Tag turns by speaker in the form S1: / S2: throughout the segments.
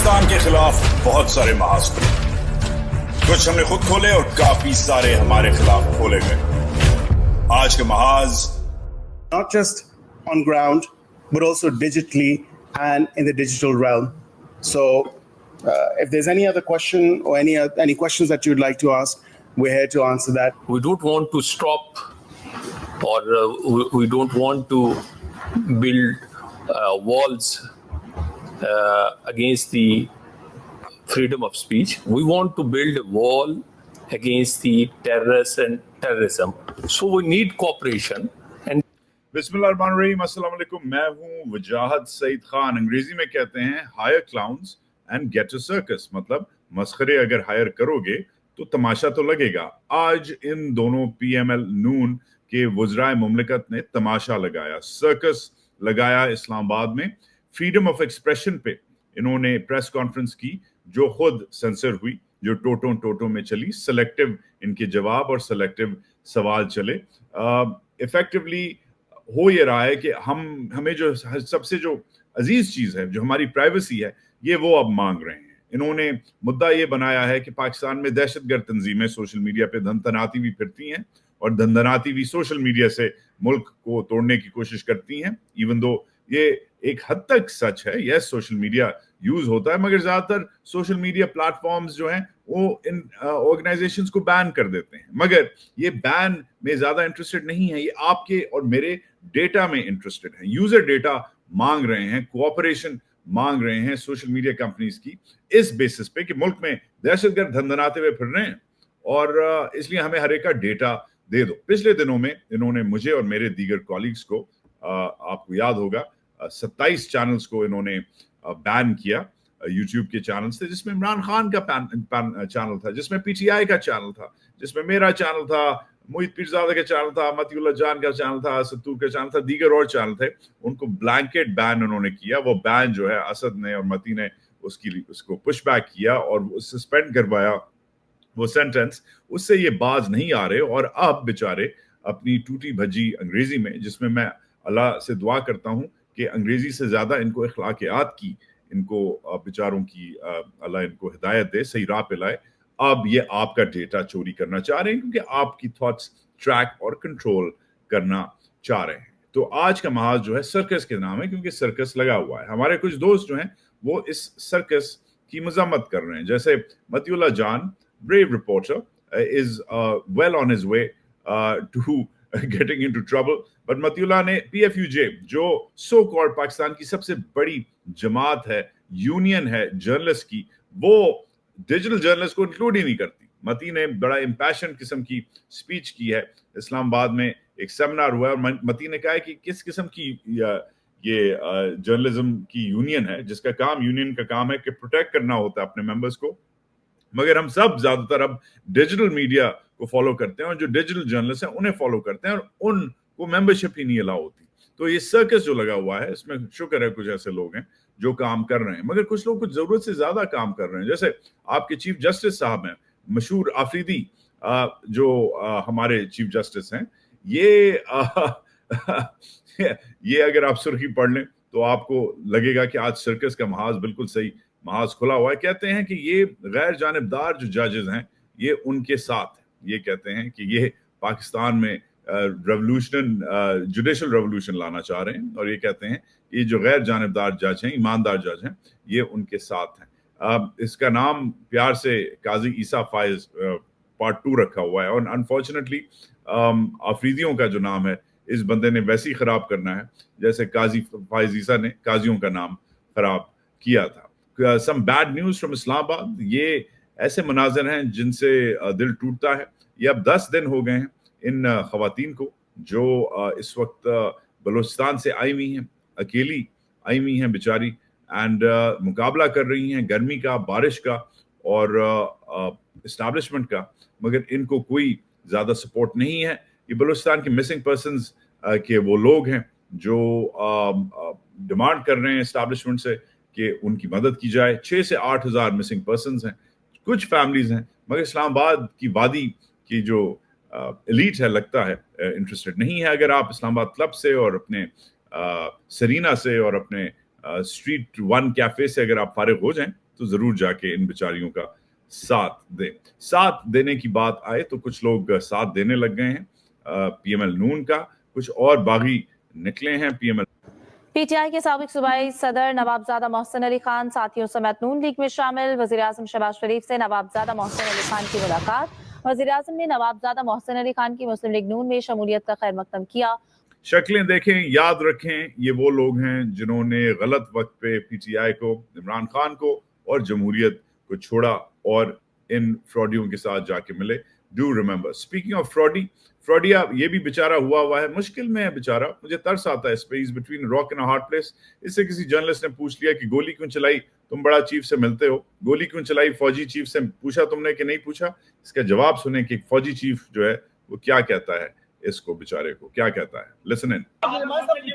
S1: पाकिस्तान के खिलाफ बहुत सारे महाज खुले, कुछ हमने खुद खोले और काफी सारे हमारे खिलाफ खोले गए। आज के महाज
S2: not just on ground, but also digitally and in the digital realm. So if there's any other question or any questions that you'd like to ask, we're here to answer that.
S3: We don't want to stop or we don't want to build walls against the freedom of speech. We want to build a wall against the terrorists and terrorism. So we need cooperation. And
S4: बिस्मिल्लाहिर्रहमानिर्रहीम, अस्सलाम वालेकुम। मैं हूँ वजाहत सईद खान। अंग्रेजी में कहते हैं hire clowns and get a circus, मतलब मस्खरे अगर हायर करोगे तो तमाशा तो लगेगा। आज इन दोनों PML नून के वज़राए मुमलिकत ने तमाशा लगाया, सर्कस लगाया इस्लामाबाद में। फ्रीडम ऑफ एक्सप्रेशन पे इन्होंने प्रेस कॉन्फ्रेंस की जो खुद सेंसर हुई, जो टोटो में चली। सेलेक्टिव इनके जवाब और सेलेक्टिव सवाल चले। इफेक्टिवली हो ये रहा है कि हमें जो सबसे जो अजीज चीज़ है, जो हमारी प्राइवेसी है, ये वो अब मांग रहे हैं। इन्होंने मुद्दा ये बनाया है कि पाकिस्तान में दहशतगर्द तंजीमें सोशल मीडिया पे धनतनाती भी फिरती हैं और धनतनाती भी सोशल मीडिया से मुल्क को तोड़ने की कोशिश करती हैं। इवन दो ये एक हद तक सच है, यस सोशल मीडिया यूज होता है, मगर ज्यादातर सोशल मीडिया प्लेटफॉर्म्स जो हैं वो इन ऑर्गेनाइजेशंस को बैन कर देते हैं। मगर ये बैन में ज्यादा इंटरेस्टेड नहीं है, ये आपके और मेरे डेटा में इंटरेस्टेड है। यूजर डेटा मांग रहे हैं, कोऑपरेशन मांग रहे हैं सोशल मीडिया कंपनीज की, इस बेसिस पे कि मुल्क में दहशतगर्द धंधनाते हुए फिर रहे हैं और इसलिए हमें हर एक का डेटा दे दो। पिछले दिनों में इन्होंने मुझे और मेरे दीगर कॉलीग्स को, आपको याद होगा, 27 चैनल्स को इन्होंने बैन किया, यूट्यूब के चैनल्स थे, जिसमें इमरान खान का चैनल था, जिसमें PTI का चैनल था, जिसमें मेरा चैनल था, मोहित पीरजादा का चैनल था, मतीउल्लाह जान का चैनल था, सत्तूर का चैनल था, दीगर और चैनल थे। उनको ब्लैंकेट बैन उन्होंने किया। वो बैन जो है असद ने और मती ने उसको पुश बैक किया और सस्पेंड करवाया वो सेंटेंस। उससे ये बाज नहीं आ रहे और अब बेचारे अपनी टूटी भजी अंग्रेजी में, जिसमें मैं अल्लाह से दुआ करता हूँ कि अंग्रेजी से ज्यादा इनको अखलाकियात की, इनको बेचारों की अल्लाह इनको हिदायत दे, सही राह पे लाए। अब ये आपका डेटा चोरी करना चाह रहे हैं क्योंकि आपकी थॉट्स ट्रैक और कंट्रोल करना चाह रहे हैं। तो आज का महाज जो है सर्कस के नाम है, क्योंकि सर्कस लगा हुआ है। हमारे कुछ दोस्त जो हैं वो इस सर्कस की मजम्मत कर रहे हैं, जैसे मतीउल्लाह जान, brave reporter, is well on his way to getting into trouble, but Matiullah ने PFUJ, जो so called पाकिस्तान की सबसे बड़ी जमात है, यूनियन है जर्नलिस्ट की, वो डिजिटल जर्नलिस्ट को इंक्लूड ही नहीं करती। मती ने बड़ा इम्पैशन किस्म की स्पीच की है। इस्लामाबाद में एक सेमिनार हुआ और मती ने कहा है कि किस किस्म की ये जर्नलिज्म की यूनियन है, जिसका काम, यूनियन का काम है कि प्रोटेक्ट करना होता है अपने मेंबर्स को, मगर हम सब ज्यादातर अब डिजिटल मीडिया को फॉलो करते हैं और जो डिजिटल जर्नलिस्ट हैं उन्हें फॉलो करते हैं और उनको मेंबरशिप ही नहीं अलाउ होती। तो ये सर्कस जो लगा हुआ है, इसमें शुक्र है कुछ ऐसे लोग हैं जो काम कर रहे हैं, मगर कुछ लोग कुछ जरूरत से ज्यादा काम कर रहे हैं। जैसे आपके चीफ जस्टिस साहब हैं, मशहूर आफरीदी, जो हमारे चीफ जस्टिस हैं, ये अगर आप सुर्खी पढ़ लें तो आपको लगेगा कि आज सर्कस का महाज बिल्कुल सही महाज खुला हुआ है। कहते हैं कि ये गैर जानिबदार जो जजेस हैं ये उनके साथ हैं। ये कहते हैं कि ये पाकिस्तान में जुडिशल रेवोल्यूशन लाना चाह रहे हैं और ये कहते हैं ये जो गैर जानिबदार जज हैं, ईमानदार जज हैं, ये उनके साथ हैं। इसका नाम प्यार से काजी ईसा फाइज पार्ट 2 रखा हुआ है और अनफॉर्चुनेटली आफरीदियों का जो नाम है इस बंदे ने वैसे ही खराब करना है जैसे काजी फाइज ईसा ने काजियों का नाम खराब किया था। Some bad news from Islamabad, ये ऐसे मनाजर हैं जिनसे दिल टूटता है। ये अब 10 दिन हो गए हैं इन खवातीन को जो इस वक्त बलूचिस्तान से आई हुई हैं, अकेली आई हुई हैं बेचारी, एंड मुकाबला कर रही हैं गर्मी का, बारिश का और इस्टेब्लिशमेंट का, मगर इनको कोई ज़्यादा सपोर्ट नहीं है। ये बलूचिस्तान के मिसिंग पर्सनस के वो लोग हैं जो डिमांड कर रहे हैं इस्टेब्लिशमेंट से कि उनकी मदद की जाए। 6 से 8 हज़ार मिसिंग पर्सनस हैं, कुछ फैमिलीज हैं, मगर इस्लामाबाद की वादी की जो एलीट है लगता है इंटरेस्टेड नहीं है। अगर आप इस्लामाबाद क्लब से और अपने सरीना से और अपने स्ट्रीट 1 कैफे से अगर आप फारिग हो जाएं تو ضرور جا کے ان بیچاریوں کا ساتھ دیں. ساتھ دینے کی بات آئے تو کچھ لوگ ساتھ دینے لگ گئے ہیں پی ایم ایل نون کا, کچھ اور باغی نکلے ہیں P M L.
S5: P T I کے سابق صوبائی صدر نوابزادہ محسن علی خان ساتھیوں سمیت نون لیگ میں شامل. وزیر اعظم شہباز شریف سے نوابزادہ محسن علی خان کی ملاقات. وزیر اعظم نے نوابزادہ محسن علی خان کی مسلم لیگ نون میں شمولیت کا خیر مقدم کیا.
S4: شکلیں دیکھیں, یاد رکھیں یہ وہ لوگ ہیں جنہوں نے غلط وقت پہ پی ٹی آئی کو, عمران خان کو اور جمہوریت کو چھوڑا اور ان فراڈیوں کے ساتھ جا کے ملے. Do remember. اسپیکنگ آف فراڈیا یہ بھی بیچارہ ہوا ہے, مشکل میں ہے بیچارہ, مجھے ترس آتا ہے اس پہ. Is between rock and hard place. اس سے کسی جرنلسٹ نے پوچھ لیا کہ گولی کیوں چلائی, تم بڑا چیف سے ملتے ہو, گولی کیوں چلائی فوجی چیف سے پوچھا تم نے کہ نہیں پوچھا؟ اس کا جواب سنیں کہ فوجی چیف جو ہے وہ کیا کہتا ہے اس کو, بیچارے کو کیا کہتا ہے. لسن ان.
S6: یہ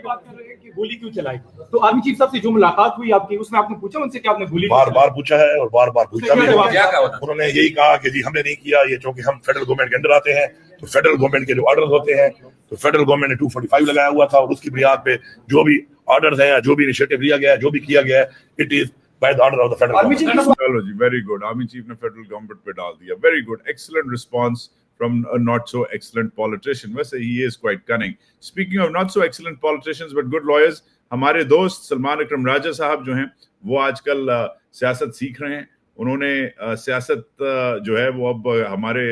S6: بات کر رہے ہیں کہ گولی کیوں چلائی, تو آرمی چیف صاحب سے جو ملاقات ہوئی آپ کی اس میں آپ نے پوچھا ان سے کہ آپ نے گولی
S7: بار پوچھا ہے اور بار پوچھا بھی. انہوں نے یہی کہا کہ جی ہم نے نہیں کیا, یہ چونکہ ہم فیڈرل گورنمنٹ کے انڈر آتے ہیں تو فیڈرل گورنمنٹ کے جو آرڈرز ہوتے ہیں تو فیڈرل گورنمنٹ نے 245 لگایا ہوا تھا اور اس کی بنیاد پہ جو بھی آرڈرز ہیں, جو بھی انیشیٹو لیا گیا ہے, جو بھی کیا گیا ہے, it is by the order of the federal government.
S4: چلو جی, ویری گڈ. آرمی چیف نے فیڈرل گورنمنٹ پہ ڈال دیا. Very good, excellent response from a not so excellent politician. ویسے he is quite cunning. Speaking of not so excellent politicians but good lawyers, ہمارے دوست سلمان اکرم راجہ صاحب جو ہیں وہ آج کل سیاست سیکھ رہے ہیں. انہوں نے سیاست جو ہے وہ اب ہمارے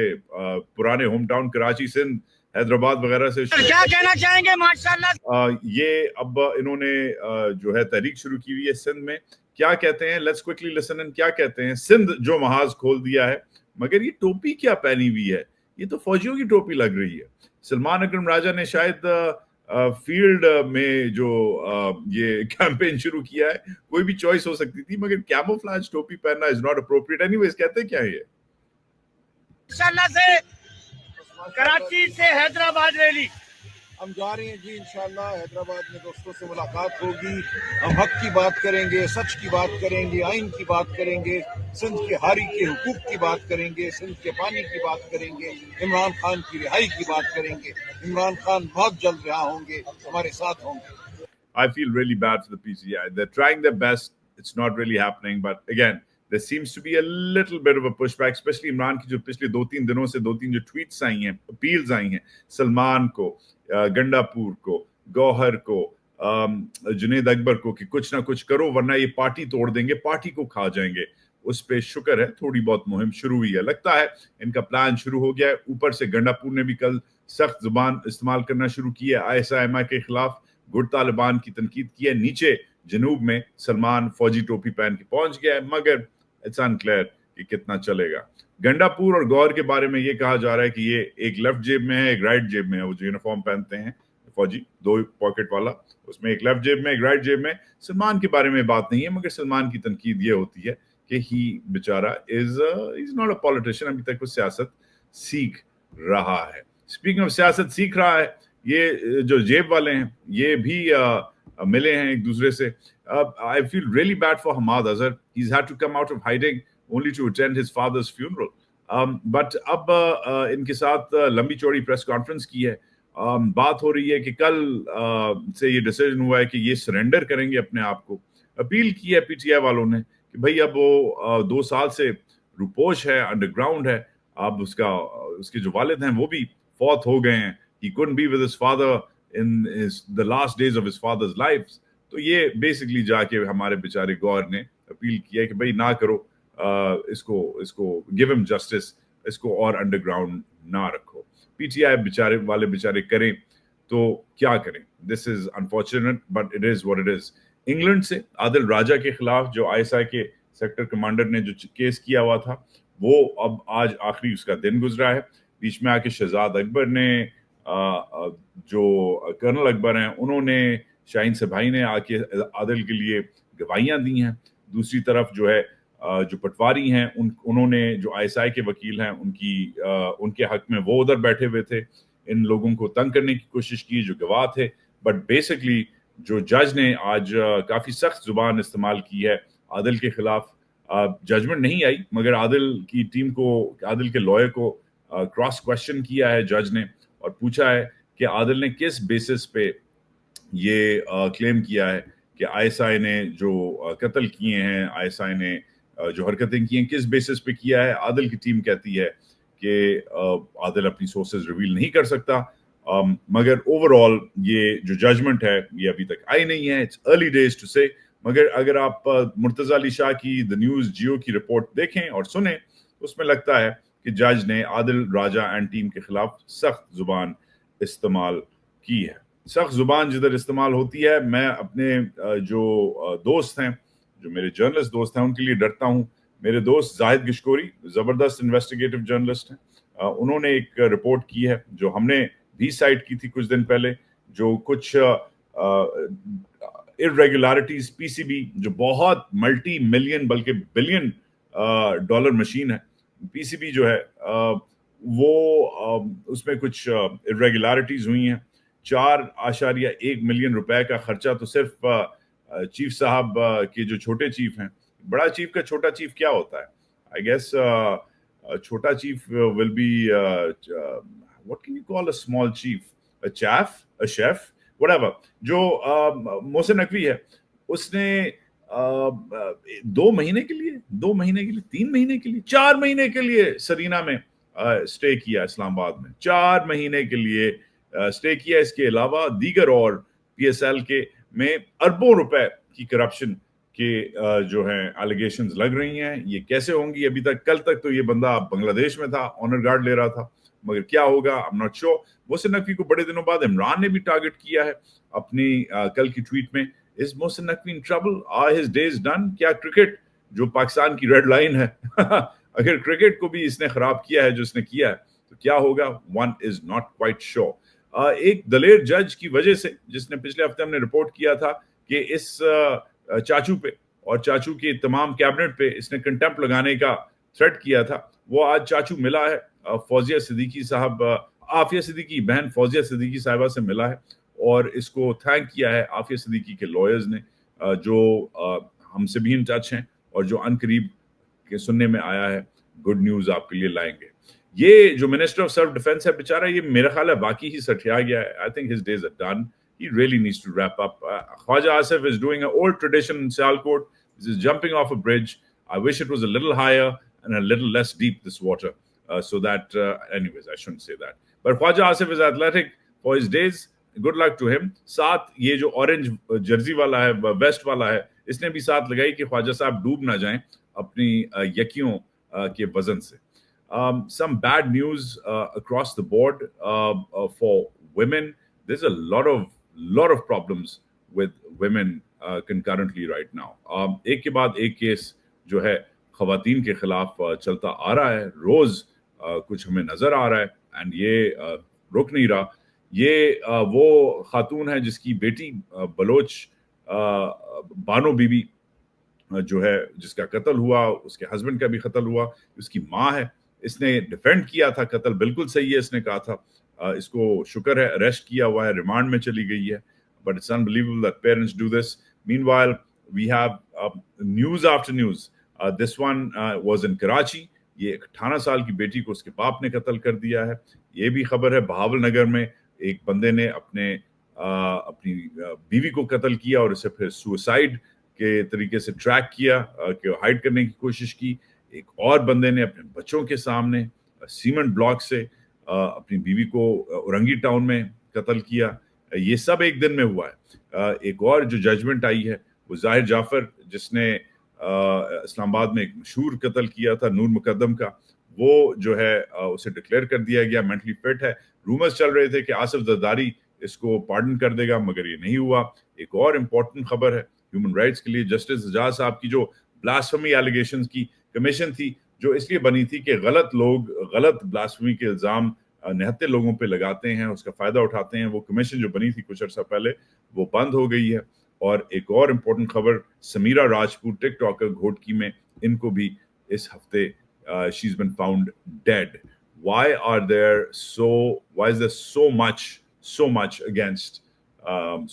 S4: پرانے ہوم ٹاؤن کراچی, سندھ, حیدرآباد وغیرہ سے
S8: کیا کہنا چاہیں گے ماشاءاللہ.
S4: یہ اب انہوں نے جو ہے تحریک شروع کی ہوئی ہے سندھ میں. کیا کہتے ہیں, لیٹس کوئکلی لسن ان. کیا کہتے ہیں, سندھ جو محاذ کھول دیا ہے, مگر یہ ٹوپی کیا پہنی ہوئی ہے, یہ تو فوجیوں کی ٹوپی لگ رہی ہے. سلمان اکرم راجہ نے شاید فیلڈ میں جو یہ کیمپین شروع کیا ہے, کوئی بھی چوائس ہو سکتی تھی, مگر کیموفلاج ٹوپی پہننا از ناٹ اپروپریٹ. اینی ویز, کہتے کیا یہ
S8: انشاءاللہ سے کراچی سے حیدرآباد ریلی
S9: ہم جا رہے ہیں جی. انشاءاللہ حیدرآباد میں دوستوں سے ملاقات ہوگی, ہم حق کی بات کریں گے, سچ کی بات کریں گے, آئین کی بات کریں گے, سندھ کے ہاری کے حقوق کی بات کریں گے, سندھ کے پانی کی بات کریں گے, عمران خان کی رہائی کی بات کریں گے. عمران خان بہت جلد رہا ہوں گے, ہمارے ساتھ ہوں گے.
S4: I feel really bad for the PCI. They're trying their best. It's not really happening. But again, there seems to be a little bit of a pushback, especially Imran کی جو پچھلے 2-3 دنوں سے 2-3 جو ٹویٹس آئی ہیں, اپیلز آئی ہیں, سلمان کو, گنڈا پور کو, گوہر کو, جنید اکبر کو کہ کچھ نہ کچھ کرو ورنہ یہ پارٹی توڑ دیں گے, پارٹی کو کھا جائیں گے. اس پہ شکر ہے تھوڑی بہت مہم شروع ہوئی ہے, لگتا ہے ان کا پلان شروع ہو گیا ہے. اوپر سے گنڈا پور نے بھی کل سخت زبان استعمال کرنا شروع کی ہے ISI-MI کے خلاف, گڈ طالبان کی تنقید کی ہے. نیچے جنوب میں سلمان فوجی ٹوپی پہن کے پہنچ گیا ہے, مگر اٹس انکلیئر کہ کتنا چلے گا. گنڈا پور اور گور کے بارے میں یہ کہا جا رہا ہے کہ یہ ایک لیفٹ جیب میں ہے, ایک رائٹ جیب میں ہے. وہ جو یونیفارم پہنتے ہیں فوجی, 2 پاکٹ والا, اس میں ایک لیفٹ جیب میں, ایک رائٹ جیب میں. سلمان کے بارے میں بات نہیں ہے, مگر سلمان کی تنقید یہ ہوتی ہے کہ ہی بیچارہ از ناٹ اے پولیٹیشین, ابھی تک وہ سیاست سیکھ رہا ہے. اسپیکنگ آف سیاست سیکھ رہا ہے, یہ جو جیب والے ہیں یہ بھی ملے ہیں ایک دوسرے سے. I feel really bad for Hamad Azhar. He's had to come out of hiding only to attend his father's funeral. But اب ان کے ساتھ لمبی چوڑی پریس کانفرنس کی ہے. بات ہو رہی ہے کہ کل سے یہ ڈیسیژن ہوا ہے کہ یہ سرنڈر کریں گے اپنے آپ کو. اپیل کی ہے پی ٹی آئی والوں نے کہ بھائی اب وہ 2 سال سے روپوش ہے, انڈر گراؤنڈ ہے. اب اس کے جو والد ہیں وہ بھی فوت ہو گئے ہیں. He couldn't be with his father in the last days of his father's lives. تو یہ بیسکلی جا کے ہمارے بیچارے گور نے اپیل کیا کہ بھائی نہ کرو, اس کو گیو ہم جسٹس, اس کو اور انڈر گراؤنڈ نہ رکھو. پی ٹی آئی بیچارے کریں تو کیا کریں. This is unfortunate but it is what it is. England سے عادل راجہ کے خلاف جو ISI کے سیکٹر کمانڈر نے جو کیس کیا ہوا تھا وہ اب آج آخری اس کا دن گزرا ہے. بیچ میں آ کے شہزاد اکبر نے, جو کرنل اکبر ہیں, انہوں نے, شاہین سے بھائی نے آ کے عادل کے لیے گواہیاں دی ہیں. دوسری طرف جو ہے جو پٹواری ہیں انہوں نے, جو ISI کے وکیل ہیں, ان کے حق میں وہ ادھر بیٹھے ہوئے تھے, ان لوگوں کو تنگ کرنے کی کوشش کی جو گواہ تھے. بٹ بیسکلی جو جج نے آج کافی سخت زبان استعمال کی ہے عادل کے خلاف. ججمنٹ نہیں آئی مگر عادل کی ٹیم کو, عادل کے لائر کو کراس کوشچن کیا ہے جج نے اور پوچھا ہے کہ عادل نے کس بیسس پہ یہ کلیم کیا ہے کہ ISI نے جو قتل کیے ہیں, ISI نے जो हरकतें की हैं किस बेसिस पे किया है। आदिल की टीम कहती है कि आदिल अपनी सोर्सेज रिवील नहीं कर सकता, मगर ओवरऑल ये जो जजमेंट है ये अभी तक आई नहीं है। इट्स अर्ली डेज टू से, मगर अगर आप मुर्तज़ा अली शाह की द न्यूज़ जियो की रिपोर्ट देखें और सुने, उसमें लगता है कि जज ने आदिल राजा एंड टीम के खिलाफ सख्त जुबान इस्तेमाल की है। सख्त जुबान जिधर इस्तेमाल होती है, मैं अपने जो दोस्त हैं, जो मेरे जर्नलिस्ट दोस्त हैं, उनके लिए डरता हूँ। मेरे दोस्त जाहिद गिशकोरी ज़बरदस्त इन्वेस्टिगेटिव जर्नलिस्ट हैं, उन्होंने एक रिपोर्ट की है जो हमने भी साइट की थी कुछ दिन पहले, जो कुछ इरेगुलरिटीज पीसीबी, जो बहुत मल्टी मिलियन बल्कि बिलियन डॉलर मशीन है पीसीबी जो है, वो उसमें कुछ इरेगुलरिटीज हुई हैं। 4.1 मिलियन रुपए का खर्चा तो सिर्फ चीफ साहब के जो छोटे चीफ हैं। बड़ा चीफ का छोटा चीफ क्या होता है? आई गेस छोटा chief will be what can you call a small chief, a chaff, a chef, whatever. जो मोहसिन नकवी है, उसने 2 महीने के लिए, 3 महीने के लिए, 4 महीने के लिए सरीना में स्टे किया, इस्लामाबाद में 4 महीने के लिए स्टे किया। इसके अलावा दीगर और पीएसएल के में अरबों रुपए की करप्शन के जो हैं एलिगेशंस लग रही हैं। ये कैसे होंगी? अभी तक, कल तक तो ये बंदा बांग्लादेश में था, ऑनर गार्ड ले रहा था, मगर क्या होगा I am not sure. Mohsin Naqvi को बड़े दिनों बाद इमरान ने भी टारगेट किया है अपनी कल की ट्वीट में। Is Mohsin Naqvi in trouble? Are his days done? क्या क्रिकेट जो पाकिस्तान की रेड लाइन है अगर क्रिकेट को भी इसने खराब किया है जो इसने किया है, तो क्या होगा? One is not quite sure. एक दलेर जज की वजह से, जिसने पिछले हफ्ते हमने रिपोर्ट किया था कि इस चाचू पे और चाचू के तमाम कैबिनेट पे इसने कंटेम्प्ट लगाने का थ्रेट किया था, वो आज चाचू मिला है। फौजिया सिद्दीकी साहब, आफिया सिद्दीकी बहन फौजिया सिद्दीकी साहिबा से मिला है और इसको थैंक किया है आफिया सिद्दीकी के लॉयर्स ने, जो हमसे भी इन टच हैं और जो अनकरीब के सुनने में आया है गुड न्यूज आपके लिए लाएंगे। ये जो मिनिस्टर ऑफ सेल्फ डिफेंस है बेचारा, ये मेरा ख्याल है वाकई ही सठिया गया है। I think his days are done. He really needs to wrap up. Khwaja Asif is doing an old tradition in Sialkot. This is jumping off a bridge. I wish it was a little higher and a little less deep, this water. So that, anyways, I shouldn't say that. But Khwaja Asif is athletic for his days. Good luck to him. साथ ये जो orange jersey वाला है, vest वाला है, इसने भी साथ लगाई कि ख्वाजा साहब डूब ना जाएं अपनी यकियों के वजन से. Some bad news across the board for women. There's a lot of problems with women concurrently right now. एक के बाद एक केस जो है खवातीन के खिलाफ चलता आ रहा है, रोज कुछ हमें नजर आ रहा है, एंड ये रुक नहीं रहा. ये वो खातून है जिसकी बेटी बलोच बानो बीबी जो है, जिसका कत्ल हुआ, उसके हस्बैंड का भी कत्ल हुआ, उसकी माँ है, इसने डिफेंड किया था, कत्ल बिल्कुल सही है इसने कहा था. इसको शुक्र है अरेस्ट किया हुआ है, रिमांड में चली गई है. But it's unbelievable that parents do this. Meanwhile we have news after news. This one was in Karachi. ये 18 साल की बेटी को उसके बाप ने कत्ल कर दिया है. ये भी खबर है बहावल नगर में एक बंदे ने अपनी बीवी को कत्ल किया और इसे फिर सुसाइड के तरीके से ट्रैक किया, कि हाइड करने की कोशिश की. एक और बंदे ने अपने बच्चों के सामने सीमेंट ब्लॉक से अपनी बीवी को औरंगी टाउन में कत्ल किया. ये सब एक दिन में हुआ है. एक और जो जजमेंट आई है वो जाहिर जाफर, जिसने इस्लामाबाद में एक मशहूर कत्ल किया था नूर मुकद्दम का, वो जो है उसे डिक्लेयर कर दिया गया मेंटली फिट है. रूमर्स चल रहे थे कि आसिफ जरदारी इसको पार्डन कर देगा, मगर ये नहीं हुआ. एक और इम्पोर्टेंट खबर है ह्यूमन राइट्स के लिए. जस्टिस एजाज साहब की जो ब्लास्फेमी एलिगेशंस की कमीशन थी, जो इसलिए बनी थी कि गलत लोग गलत ब्लास्फेमी के इल्जाम निहत्ते लोगों पे लगाते हैं, उसका फायदा उठाते हैं, वो कमीशन जो बनी थी कुछ अर्सा पहले, वो बंद हो गई है. और एक और इम्पोर्टेंट खबर, समीरा राजपूत टिकटॉकर घोटकी में, इनको भी इस हफ्ते she is been found dead. Why is there so much against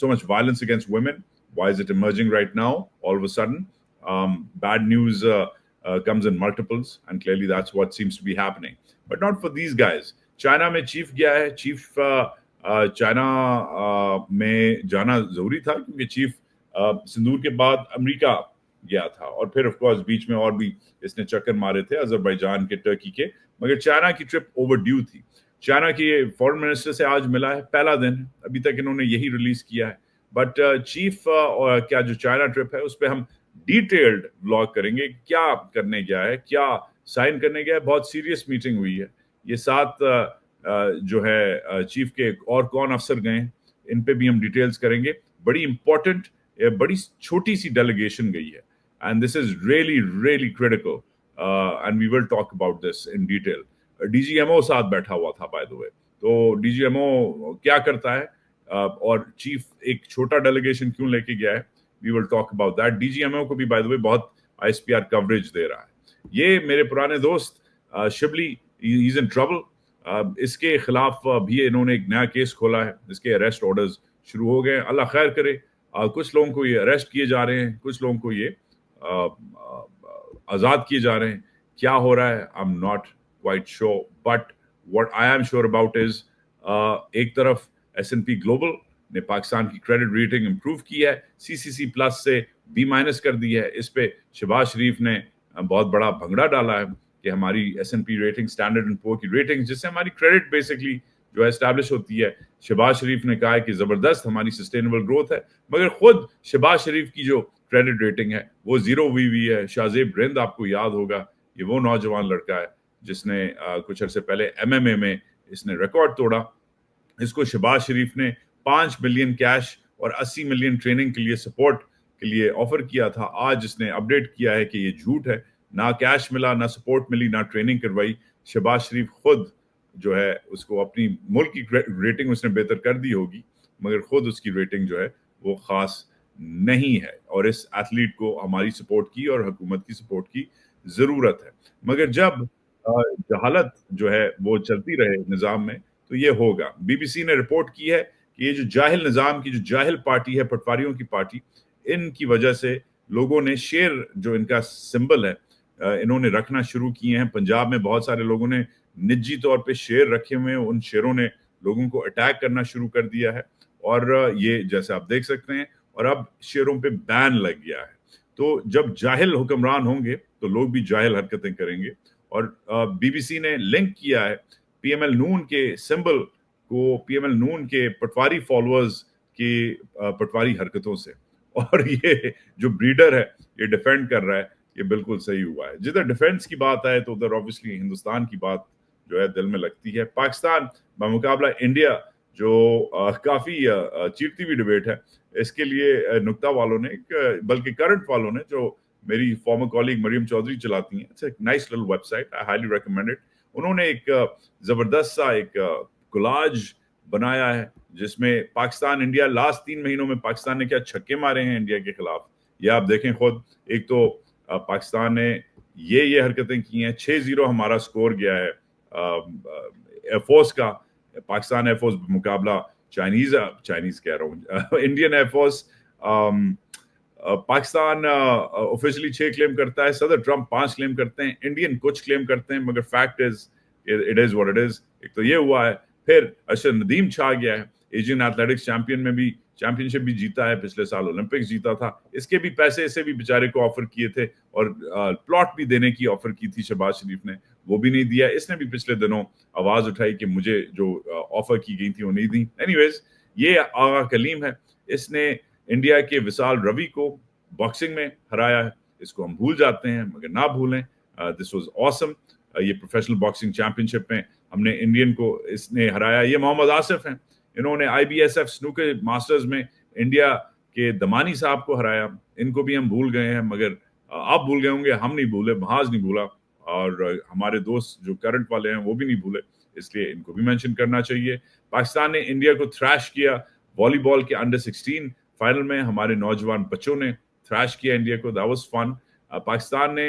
S4: so much violence against women? Why is it emerging right now all of a sudden? Bad news comes in multiples, and clearly that's what seems to be happening. But not for these guys. China में chief गया है. Chief China में जाना जरूरी था, क्योंकि chief सिंदूर के बाद अमेरिका गया था। और फिर ऑफ कोर्स बीच में और भी इसने चक्कर मारे थे अजरबैजान के, टर्की के, मगर चाइना की ट्रिप ओवरड्यू थी। चाइना की फॉरेन मिनिस्टर से आज मिला है, पहला दिन, अभी तक इन्होंने यही रिलीज किया है। बट चीफ क्या जो चाइना ट्रिप है उस पर हम डिटेल्ड व्लॉग करेंगे, क्या करने गया है, क्या साइन करने गया है। बहुत सीरियस मीटिंग हुई है, ये 7 जो है चीफ के और कौन अफसर गए, इन पे भी हम डिटेल्स करेंगे। बड़ी इंपॉर्टेंट, बड़ी छोटी सी डेलीगेशन गई है, and this is really critical, and we will talk about this in detail. DGMO साथ बैठा हुआ था बाय द वे, तो डीजीएमओ क्या करता है और चीफ एक छोटा डेलीगेशन क्यों लेके गया है, we will talk about that. DGMO को भी बाय द वे बहुत आईएसपीआर कवरेज दे रहा है। ये मेरे पुराने दोस्त Shibli, he is in trouble, इसके खिलाफ भी इन्होंने एक नया केस खोला है, इसके अरेस्ट ऑर्डर्स शुरू हो गए। अल्लाह खैर करे, कुछ लोगों को ये अरेस्ट किए जा रहे हैं, कुछ लोगों को ये आज़ाद किए जा रहे हैं। क्या हो रहा है I am not quite sure, but what I am sure about is एक तरफ S&P ग्लोबल ने पाकिस्तान की क्रेडिट रेटिंग इंप्रूव की है, CCC प्लस से B- कर दी है। इस पे शहबाज शरीफ ने बहुत बड़ा भंगड़ा डाला है कि हमारी S&P rating, standard and poor की रेटिंग, जिससे हमारी क्रेडिट बेसिकली जो है एस्टैब्लिश होती है। शहबाज शरीफ ने कहा है कि जबरदस्त हमारी सस्टेनेबल ग्रोथ है, मगर खुद शहबाज शरीफ की जो क्रेडिट रेटिंग है वो 0 हुई हुई है। शाहजेब रिंद, आपको याद होगा, ये वो नौजवान लड़का है जिसने कुछ अर्से पहले MMA में इसने रिकॉर्ड तोड़ा। इसको शहबाज शरीफ ने 5 मिलियन कैश और 80 मिलियन ट्रेनिंग के लिए, सपोर्ट के लिए ऑफर किया था। आज इसने अपडेट किया है कि ये झूठ है, ना कैश मिला, ना सपोर्ट मिली, ना ट्रेनिंग करवाई। शहबाज शरीफ खुद जो है उसको अपनी मुल्क की रेटिंग उसने बेहतर कर दी होगी, मगर खुद उसकी रेटिंग जो है वो खास नहीं है, और इस एथलीट को हमारी सपोर्ट की और हुकूमत की सपोर्ट की जरूरत है। मगर जब जहालत जो है वो चलती रहे निज़ाम में तो ये होगा। BBC ने रिपोर्ट की है कि ये जो जाहिल निज़ाम की, जो जाहिल पार्टी है, पटवारियों की पार्टी, इनकी वजह से लोगों ने शेर जो इनका सिंबल है इन्होंने रखना शुरू किए हैं। पंजाब में बहुत सारे लोगों ने निजी तौर पे शेर रखे हुए हैं, उन शेरों ने लोगों को अटैक करना शुरू कर दिया है, और ये जैसे आप देख सकते हैं, और अब शेरों पे बैन लग गया है। तो जब जाहिल हुक्मरान होंगे तो लोग भी जाहिल हरकतें करेंगे। और BBC ने लिंक किया है PML नून के सिंबल को PML नून के पटवारी फॉलोअर्स की पटवारी हरकतों से, और ये जो ब्रीडर है ये डिफेंड कर रहा है, ये बिल्कुल सही हुआ है। जिधर डिफेंस की बात आए तो उधर ऑब्वियसली हिंदुस्तान की बात जो है दिल में लगती है। पाकिस्तान बमुकाबला इंडिया जो काफी चीरती हुई डिबेट है, इसके लिए नुक्ता वालों ने, बल्कि करंट वालों ने, जो मेरी फॉर्मर कॉलीग मरियम चौधरी चलाती हैं, it's a nice little website, I highly recommend it. उन्होंने एक जबरदस्त सा एक कोलाज बनाया है जिसमें पाकिस्तान इंडिया लास्ट 3 महीनों में पाकिस्तान ने क्या छक्के मारे हैं इंडिया के खिलाफ, ये आप देखें खुद। एक तो पाकिस्तान ने ये हरकतें की हैं, 6-0 हमारा स्कोर गया है एयरफोर्स का। पाकिस्तान एयरफोर्स मुकाबला चाइनीज कह रहा हूँ, Indian air force. Pakistan officially 6 claim करता है, सदर ट्रंप 5 क्लेम करते हैं, इंडियन कुछ क्लेम करते हैं, मगर fact is it is what it is. एक तो ये हुआ है, फिर अरशद नदीम छा गया है, एशियन एथलेटिक्स चैंपियनशिप भी जीता है, पिछले साल ओलंपिक्स जीता था, इसके भी पैसे इसे भी बेचारे को ऑफर किए थे, और प्लॉट भी देने की ऑफर की थी शहबाज शरीफ ने, वो भी नहीं दिया। इसने भी पिछले दिनों आवाज उठाई कि मुझे जो ऑफर की गई थी वो नहीं दी। एनीवेज, ये आगा कलीम है, इसने इंडिया के विशाल रवि को बॉक्सिंग में हराया है, इसको हम भूल जाते हैं मगर ना भूलें, दिस वाज ऑसम। ये प्रोफेशनल बॉक्सिंग चैंपियनशिप में हमने इंडियन को इसने हराया। ये मोहम्मद आसिफ हैं, इन्होंने IBSF स्नूकर मास्टर्स में इंडिया के दमानी साहब को हराया, इनको भी हम भूल गए हैं, मगर आप भूल गए होंगे, हम नहीं भूले, महाज नहीं भूला, और हमारे दोस्त जो करंट वाले हैं वो भी नहीं भूले, इसलिए इनको भी मेंशन करना चाहिए। पाकिस्तान ने इंडिया को थ्रैश किया वॉलीबॉल के अंडर 16 फाइनल में, हमारे नौजवान बच्चों ने थ्रैश किया इंडिया को, दैट वाज फन। पाकिस्तान ने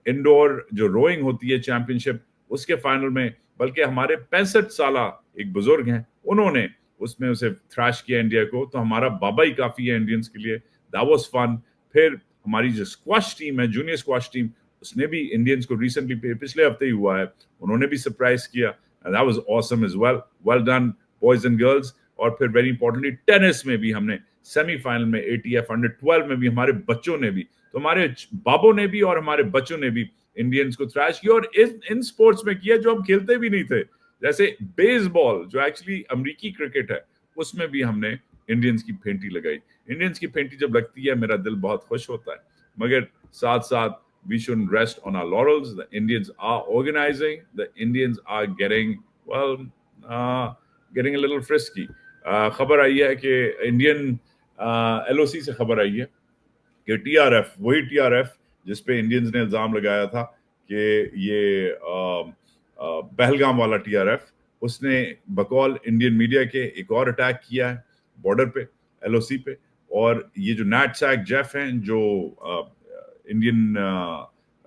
S4: इंडोर जो रोइंग होती है चैंपियनशिप, उसके फाइनल में, बल्कि हमारे 65 साला एक बुजुर्ग हैं, उन्होंने उसमें उसे थ्रैश किया इंडिया को, तो हमारा बाबा ही काफी है इंडियंस के लिए, दैट वाज फन। फिर हमारी जो स्क्वाश टीम है, जूनियर स्क्वाश टीम, उसने भी इंडियंस को रिसेंटली पिछले हफ्ते ही हुआ है, उन्होंने भी सरप्राइज किया, that was awesome as well, well done boys and girls. और फिर वेरी इंपॉर्टेंटली टेनिस में भी हमने सेमीफाइनल में ATF अंडर-12 में भी हमारे बच्चों ने भी, तो हमारे बाबों ने भी और हमारे बच्चों ने भी इंडियंस को थ्रैश किया, और इन स्पोर्ट्स में किया जो हम खेलते भी नहीं थे, जैसे बेसबॉल जो एक्चुअली अमेरिकी क्रिकेट है, उसमें भी हमने इंडियंस की फेंटी लगाई। इंडियंस की फेंटी जब लगती है मेरा दिल बहुत खुश होता है, मगर साथ साथ we shouldn't rest on our laurels. The Indians are organizing. The Indians are getting a little frisky. खबर आई है कि इंडियन LOC से खबर आई है कि TRF, वही TRF जिस पे इंडियंस ने इल्जाम लगाया था कि ये पहलगाम वाला TRF, उसने बकौल इंडियन मीडिया के एक और अटैक किया है बॉर्डर पे, LOC पे। और ये जो NATSAC जेफ हैं जो इंडियन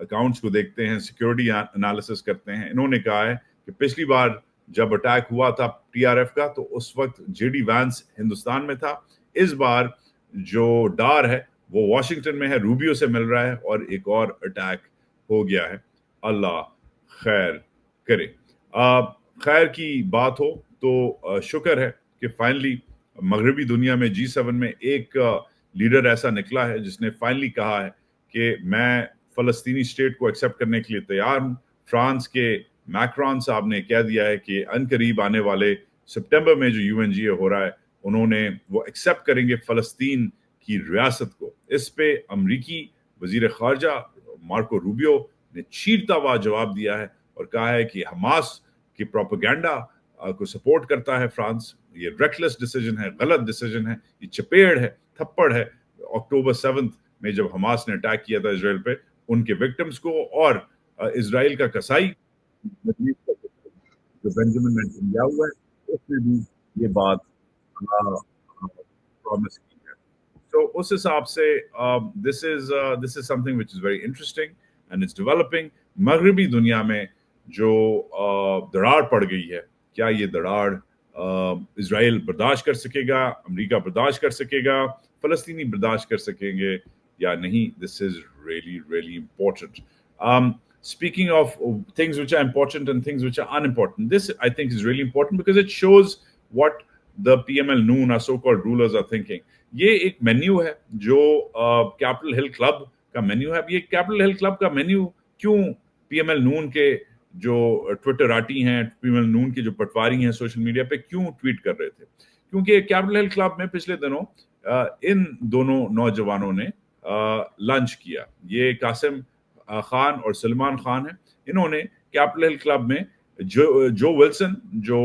S4: अकाउंट्स को देखते हैं, सिक्योरिटी एनालिसिस करते हैं, इन्होंने कहा है कि पिछली बार जब अटैक हुआ था TRF का तो उस वक्त JD वैंस हिंदुस्तान में था। इस बार जो डार है वो वॉशिंगटन में है, रूबियो से मिल रहा है, और एक और अटैक हो गया है। अल्लाह खैर करे। खैर की बात हो तो शुक्र है कि फाइनली मगरबी दुनिया में G7 में एक लीडर ऐसा निकला है जिसने फाइनली कहा है कि मैं फलस्तीनी स्टेट को एक्सेप्ट करने के लिए तैयार हूँ। फ्रांस के मैक्रॉन साहब ने कह दिया है कि अनकरीब आने वाले सितंबर में जो UNGA हो रहा है, उन्होंने वो एक्सेप्ट करेंगे फलस्तीन की रियासत को। इस पे अमरीकी वजीर खारजा मार्को रूबियो ने चीरता हुआ जवाब दिया है और कहा है कि हमास की प्रोपेगेंडा को सपोर्ट करता है फ्रांस। ये रेकलेस डिसीजन है, गलत डिसीजन है, ये चपेड़ है, थप्पड़ है। अक्टूबर 7 में जब हमास ने अटैक किया था इसराइल पे, उनके विक्टिम्स को, और इसराइल का कसाई जो बेंजामिन नेतन्याहू हुआ है, उसने भी ये बात प्रॉमिस की है। तो उस हिसाब से this is something which is very interesting and it's developing. मगरबी दुनिया में जो दरार पड़ गई है, क्या ये दरार इसराइल बर्दाश्त कर सकेगा, अमेरिका बर्दाश्त कर सकेगा, फलस्तीनी बर्दाश्त कर सकेंगे या नहीं? This is really important. Speaking of things which are important and things which are unimportant, this I think is really important because it shows what the PML Noon, our so-called rulers, are thinking. ये एक menu है जो Capitol Hill club का menu है। ये Capitol Hill club का menu क्यों PML Noon के जो ट्विटराटी हैं, PML Noon के जो पटवारी हैं सोशल मीडिया पे क्यों ट्वीट कर रहे थे? क्योंकि कैपिटल हिल क्लब में पिछले दिनों इन दोनों नौजवानों ने लंच किया। ये कासिम खान और सलमान खान हैं। इन्होंने कैपिटल हिल क्लब में जो विल्सन जो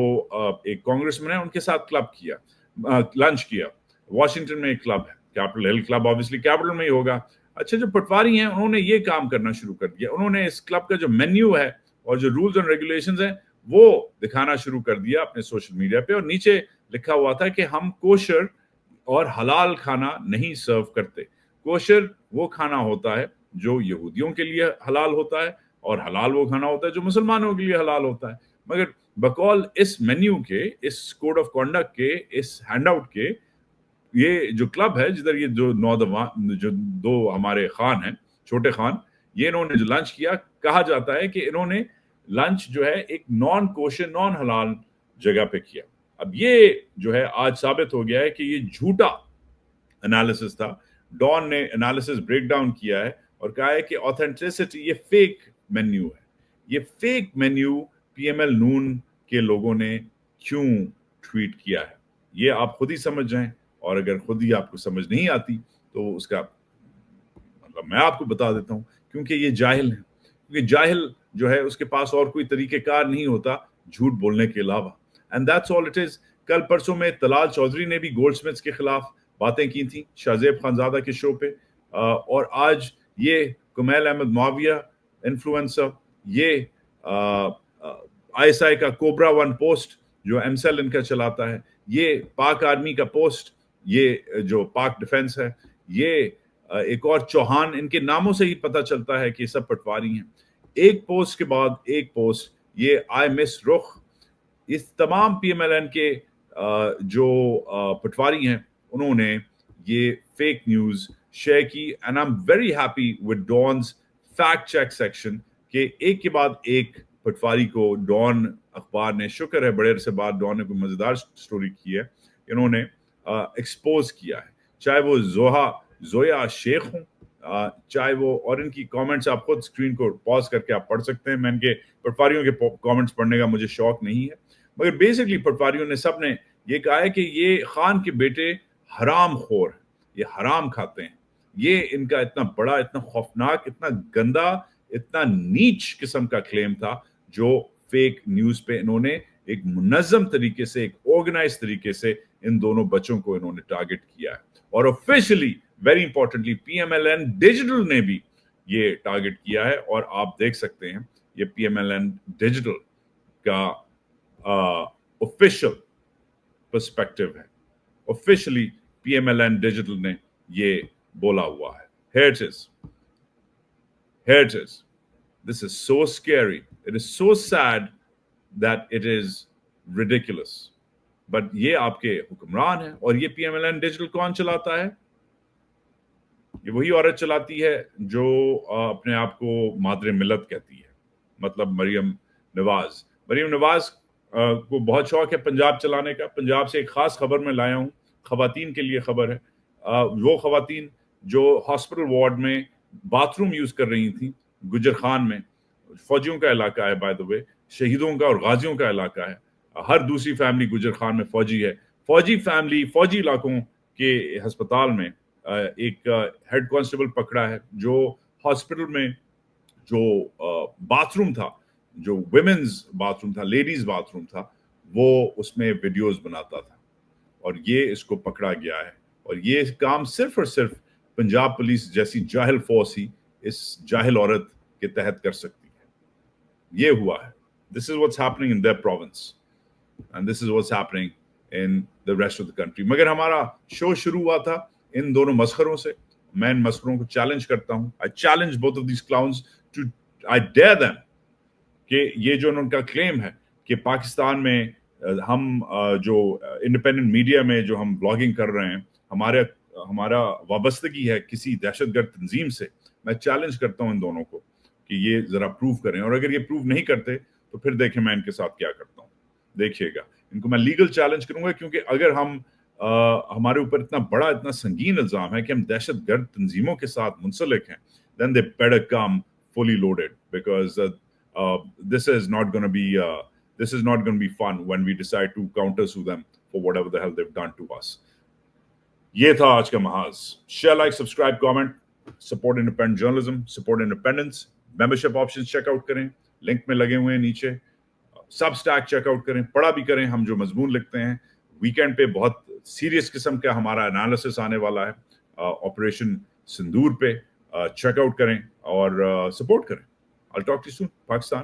S4: एक कांग्रेसमैन है उनके साथ क्लब किया, लंच किया। वॉशिंगटन में एक क्लब है, Capitol Hill club obviously capital में ही होगा। अच्छा, जो पटवारी हैं उन्होंने ये काम करना शुरू कर दिया। उन्होंने इस क्लब का जो मेन्यू है और जो रूल्स एंड रेगुलेशंस हैं वो दिखाना शुरू कर दिया अपने सोशल मीडिया पे, और नीचे लिखा हुआ था कि हम कोशर और हलाल खाना नहीं सर्व करते। कोशर वो खाना होता है जो यहूदियों के लिए हलाल होता है, और हलाल वो खाना होता है जो मुसलमानों के लिए हलाल होता है। मगर बकौल इस मेन्यू के, इस कोड ऑफ कॉन्डक्ट के, इस हैंडआउट के, ये जो क्लब है जिधर ये जो दो हमारे खान हैं, छोटे खान, ये इन्होंने जो लंच किया, कहा जाता है कि इन्होंने लंच जो है एक नॉन कोशर, नॉन हलाल जगह पे किया। अब ये जो है आज साबित हो गया है कि ये झूठा एनालिसिस था। डॉन ने एनालिसिस ब्रेक डाउन किया है और कहा है कि ऑथेंटिसिटी, ये फेक मेन्यू है। ये फेक मेन्यू PML नून के लोगों ने क्यों ट्वीट किया है, ये आप खुद ही समझ जाएं। और अगर खुद ही आपको समझ नहीं आती तो उसका मतलब मैं आपको बता देता हूं, क्योंकि ये जाहिल है। क्योंकि जाहिल जो है उसके पास और कोई तरीकेकार नहीं होता झूठ बोलने के अलावा, and that's all it is. कल परसों में तलाल चौधरी ने भी गोल्डस्मिथ्स के खिलाफ बातें की थी शाहजेब खानजादा के शो पे, और आज ये कुमैल अहमद मुआविया इन्फ्लुएंसर, ये ISI का कोबरा 1 पोस्ट जो MCEL इनका चलाता है, ये पाक आर्मी का पोस्ट, ये जो पाक डिफेंस है, ये एक और चौहान, इनके नामों से ही पता चलता है कि सब पटवारी हैं। एक पोस्ट के बाद एक पोस्ट, ये आई मिस रुख, इस तमाम PMLN के जो पटवारी हैं उन्होंने ये फेक न्यूज शेयर की। And I am very happy with Dawn's fact check section के एक के बाद एक पटवारी को डॉन अखबार ने, शुक्र है बड़े अरसे बाद डॉन ने कोई मजेदार स्टोरी की है, इन्होंने एक्सपोज किया है। चाहे वो जोया शेख हों, चाहे वो, और इनकी कमेंट्स आप खुद स्क्रीन को पॉज करके आप पढ़ सकते हैं। मैं इनके पटवारियों के कमेंट्स पढ़ने का मुझे शौक नहीं है, मगर बेसिकली पटवारियों ने सब ने ये कहा है कि ये खान के बेटे हराम खोर हैं, ये हराम खाते हैं। ये इनका इतना बड़ा, इतना खौफनाक, इतना गंदा, इतना नीच किस्म का क्लेम था जो फेक न्यूज पे इन्होंने एक मुनज़्ज़म तरीके से, एक ऑर्गेनाइज तरीके से इन दोनों बच्चों को इन्होंने टारगेट किया है। और officially, very importantly, PMLN digital ने भी ये टारगेट किया है। और आप देख सकते हैं ये PMLN डिजिटल का ऑफिशियल पर्सपेक्टिव है। ऑफिशियली PMLN डिजिटल ने ये बोला हुआ है। Here it is. Here it is. This is so scary. It is so sad that it is ridiculous. But ये आपके हुक्मरान है। और ये PMLN डिजिटल कौन चलाता है? ये वही औरत चलाती है जो अपने आप को मादरे मिलत कहती है, मतलब मरियम नवाज। मरियम नवाज को बहुत शौक है पंजाब चलाने का। पंजाब से एक खास खबर मैं लाया हूँ, खवातीन के लिए खबर है। वो खवातीन जो हॉस्पिटल वार्ड में बाथरूम यूज कर रही थी गुजर खान में, फौजियों का इलाका है बाय द वे, शहीदों का और गाजियों का इलाका है। हर दूसरी फैमिली गुजर खान में फौजी है। फौजी फैमिली, फौजी इलाकों के अस्पताल में एक हेड कांस्टेबल पकड़ा है जो हॉस्पिटल में जो बाथरूम था, जो विमेन्स बाथरूम था, लेडीज बाथरूम था, वो उसमें वीडियोस बनाता था। और ये इसको पकड़ा गया है। और ये काम सिर्फ और सिर्फ पंजाब पुलिस जैसी जाहिल फोर्स ही इस जाहिल औरत के तहत कर सकती है। ये हुआ है। This is what's happening in their province and this is what's happening in the rest of the country. मगर हमारा शो शुरू हुआ था इन दोनों मस्खरों से। मैं इन मस्खरों को चैलेंज करता हूं। I challenge both of these clowns to, I dare them कि ये जो उनका क्लेम है कि पाकिस्तान में हम जो इंडिपेंडेंट मीडिया में जो हम ब्लॉगिंग कर रहे हैं, हमारा वाबस्तगी है किसी दहशतगर्द तंजीम से, मैं चैलेंज करता हूं इन दोनों को कि ये जरा प्रूव करें। और अगर ये प्रूव नहीं करते तो फिर देखें मैं इनके साथ क्या करता हूं। देखिएगा, इनको मैं लीगल चैलेंज करूंगा, क्योंकि अगर हम हमारे ऊपर इतना बड़ा, इतना संगीन इल्जाम है कि हम दहशतगर्द तंजीमों के साथ मुंसलिक हैं, then they better come fully loaded, because this is not going to be fun when we decide to countersue them for whatever the hell they've done to us. ये था आज का महाज। Share, like, subscribe, comment, support independent journalism, support independence. Membership options checkout करें, link में लगे हुए हैं नीचे। सबस्टैक चेकआउट करें, पढ़ा भी करें हम जो मजमून लिखते हैं। वीकेंड पे बहुत सीरियस किस्म का हमारा एनालिसिस आने वाला है ऑपरेशन सिंदूर पे। चेकआउट करें और सपोर्ट करें। I'll talk to you soon, Pakistan.